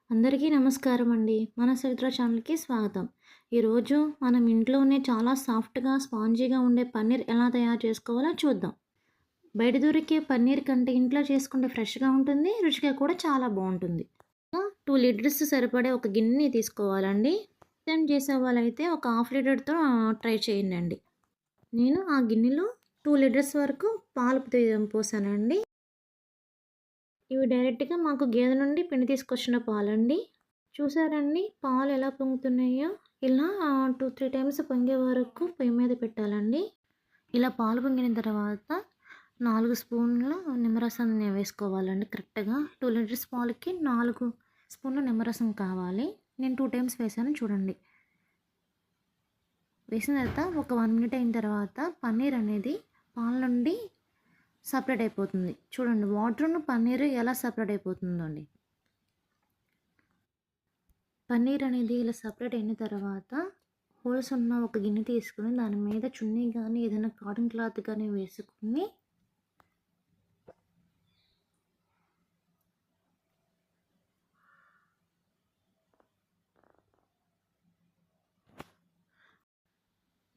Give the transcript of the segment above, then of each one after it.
అందరికీ నమస్కారం అండి. మన సవిత్ర ఛానల్‌కి స్వాగతం. ఈరోజు మనం ఇంట్లోనే చాలా సాఫ్ట్‌గా, స్పాంజీగా ఉండే పన్నీర్ ఎలా తయారు చేసుకోవాలో చూద్దాం. బయట దొరికే పన్నీర్ కంటే ఇంట్లో చేసుకుంటే ఫ్రెష్‌గా ఉంటుంది. రుచిగా కూడా చాలా బావుంటుంది. 2 లీటర్స్ సరిపడే ఒక గిన్నె తీసుకోవాలండి. టైం చేసేవాళ్ళైతే ఒక హాఫ్ లీటర్‌తో ట్రై చేయండండి. నేను ఆ గిన్నెలో 2 లీటర్స్ వరకు పాలు పోసానండి. ఇవి డైరెక్ట్‌గా మాకు గేదె నుండి పిండి తీసుకొచ్చిన పాలండి. చూసారండి పాలు ఎలా పొంగుతున్నాయో? ఇలా 2, 3 టైమ్స్ పొంగే వరకు పొయ్యి మీద పెట్టాలండి. ఇలా పాలు పొంగిన తర్వాత 4 స్పూన్ల నిమ్మరసాన్ని వేసుకోవాలండి కరెక్ట్‌గా. 2 లీటర్స్ పాలకి 4 స్పూన్ల నిమ్మరసం కావాలి. నేను 2 టైమ్స్ వేసాను చూడండి. వేసిన తర్వాత ఒక 1 మినిట్ అయిన తర్వాత పన్నీర్ అనేది పాల నుండి సపరేట్ అయిపోతుంది. చూడండి వాటరును పన్నీరు ఎలా సపరేట్ అయిపోతుందో అండి. పన్నీర్ అనేది ఇలా సపరేట్ అయిన తర్వాత హోల్స్ ఉన్న ఒక గిన్నె తీసుకొని దాని మీద చున్నీ కానీ ఏదైనా కాటన్ క్లాత్ కానీ వేసుకుని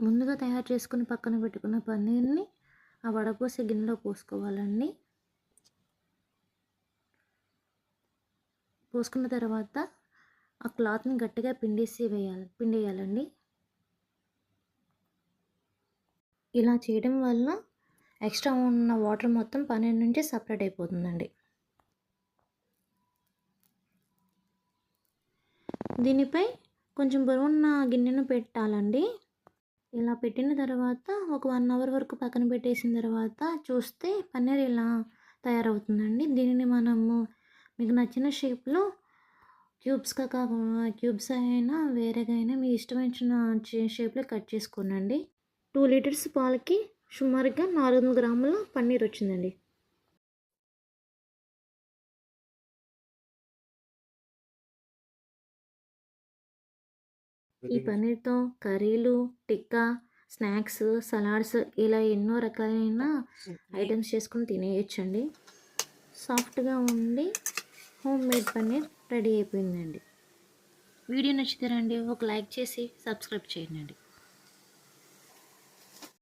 ముందుగా తయారు చేసుకుని పక్కన పెట్టుకున్న పన్నీర్ని ఆ వడపోసే గిన్నెలో పోసుకోవాలండి. పోసుకున్న తర్వాత ఆ క్లాత్ని గట్టిగా పిండేయాలండి. ఇలా చేయడం వల్ల ఎక్స్ట్రా ఉన్న వాటర్ మొత్తం పన్నీర్ నుంచి సపరేట్ అయిపోతుందండి. దీనిపై కొంచెం బరువున్న గిన్నెను పెట్టాలండి. ఇలా పెట్టిన తర్వాత ఒక 1 అవర్ వరకు పక్కన పెట్టేసిన తర్వాత చూస్తే పన్నీర్ ఇలా తయారవుతుందండి. దీనిని మనము మీకు నచ్చిన షేప్‌లో క్యూబ్స్ అయినా వేరేగా అయినా మీ ఇష్టమైన షేప్‌లో కట్ చేసుకోనండి. 2 లీటర్స్ పాలకి సుమారుగా 400 గ్రాముల పన్నీర్ వచ్చిందండి. ఈ పన్నీర్‌తో కర్రీలు, టిక్కా, స్నాక్స్, సలాడ్స్ ఇలా ఎన్నో రకాలైన ఐటెమ్స్ చేసుకొని తినేయొచ్చండి. సాఫ్ట్‌గా ఉండి హోమ్ మేడ్ పన్నీర్ రెడీ అయిపోయిందండి. వీడియో నచ్చితే రండి ఒక లైక్ చేసి సబ్స్క్రైబ్ చేయండి.